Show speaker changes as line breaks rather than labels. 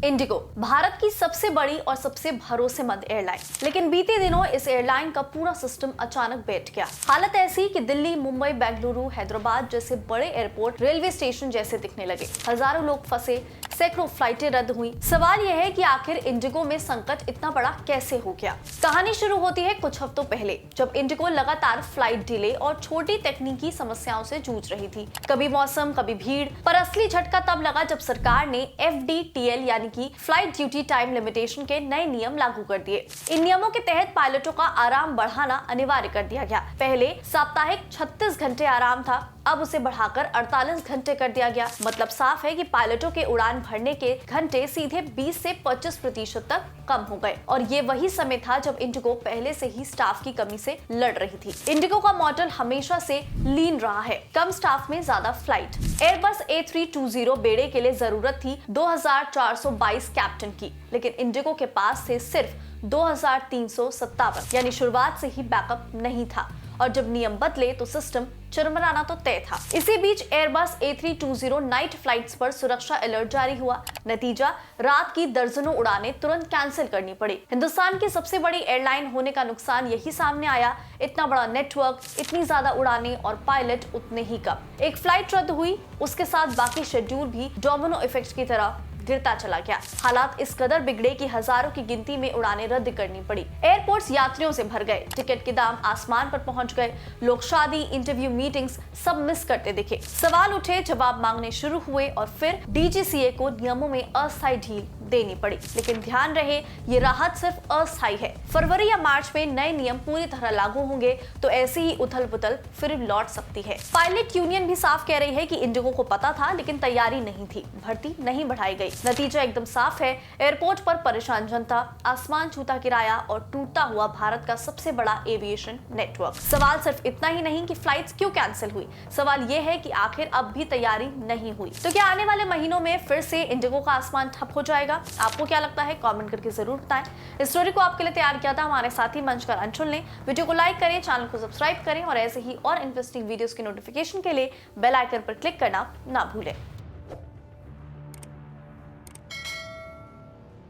Indigo Bharat की सबसे बड़ी और सबसे भरोसेमंद एयरलाइन, लेकिन बीते दिनों इस एयरलाइन का पूरा सिस्टम अचानक बैठ गया। हालत ऐसी कि दिल्ली, मुंबई, बेंगलुरु, हैदराबाद जैसे बड़े एयरपोर्ट रेलवे स्टेशन जैसे दिखने लगे। हजारों लोग फंसे, सैकड़ों फ्लाइटें रद्द हुई। सवाल यह है कि आखिर इंडिगो में संकट इतना बड़ा कैसे हो गया। कहानी शुरू होती है कुछ हफ्तों पहले, जब इंडिगो लगातार फ्लाइट डिले और छोटी तकनीकी समस्याओं से जूझ रही थी। कभी मौसम, कभी भीड़, पर असली झटका तब लगा जब सरकार ने FDTL यानी कि फ्लाइट ड्यूटी टाइम लिमिटेशन के नए नियम लागू कर दिए। इन नियमों के तहत पायलटों का आराम बढ़ाना अनिवार्य कर दिया गया। पहले साप्ताहिक 36 घंटे आराम था, अब उसे बढ़ाकर 48 घंटे कर दिया गया। मतलब साफ है कि पायलटों के उड़ान भरने के घंटे सीधे 20 से 25% तक कम हो गए। और ये वही समय था जब इंडिगो पहले से ही स्टाफ की कमी से लड़ रही थी। इंडिगो का मॉडल हमेशा से लीन रहा है, कम स्टाफ में ज्यादा फ्लाइट। एयरबस A320 बेड़े के लिए जरूरत थी 2422 कैप्टन की, लेकिन इंडिगो के पास थे सिर्फ 2357, यानी शुरुआत से ही बैकअप नहीं था। और जब नियम बदले तो सिस्टम चरमराना तो तय था। इसी बीच एयरबस A320 नाइट फ्लाइट्स पर सुरक्षा अलर्ट जारी हुआ। नतीजा, रात की दर्जनों उड़ानें तुरंत कैंसिल करनी पड़ी। हिंदुस्तान की सबसे बड़ी एयरलाइन होने का नुकसान यही सामने आया। इतना बड़ा नेटवर्क, इतनी ज्यादा उड़ानें और पायलट उतने ही कम। एक फ्लाइट रद्द हुई, उसके साथ बाकी शेड्यूल भी डोमिनो इफेक्ट की तरह गिरता चला गया। हालात इस कदर बिगड़े कि हजारों की गिनती में उड़ानें रद्द करनी पड़ी। एयरपोर्ट्स यात्रियों से भर गए, टिकट के दाम आसमान पर पहुंच गए। लोग शादी, इंटरव्यू, मीटिंग्स सब मिस करते दिखे। सवाल उठे, जवाब मांगने शुरू हुए और फिर DGCA को नियमों में अस्थायी ढील देनी पड़ी। लेकिन ध्यान रहे, ये राहत सिर्फ अस्थायी है। फरवरी या मार्च में नए नियम पूरी तरह लागू होंगे तो ऐसी ही उथल पुथल फिर लौट सकती है। पायलट यूनियन भी साफ कह रही है कि इंडिगो को पता था, लेकिन तैयारी नहीं थी, भर्ती नहीं बढ़ाई गई। नतीजा एकदम साफ है, एयरपोर्ट पर परेशान जनता, आसमान छूता किराया और टूटता हुआ भारत का सबसे बड़ा एविएशन नेटवर्क। सवाल सिर्फ इतना ही नहीं कि फ्लाइट्स क्यों कैंसिल हुई, सवाल ये है कि आखिर अब भी तैयारी नहीं हुई। तो क्या आने वाले महीनों में फिर से इंडिगो का आसमान ठप हो जाएगा? आपको क्या लगता है? कमेंट करके जरूर बताएं। इस स्टोरी को आपके लिए तैयार किया था हमारे साथी मंचकर अंशुल ने। वीडियो को लाइक करें, चैनल को सब्सक्राइब करें और ऐसे ही और इंटरेस्टिंग वीडियोस की नोटिफिकेशन के लिए बेल आइकन पर क्लिक करना ना भूलें।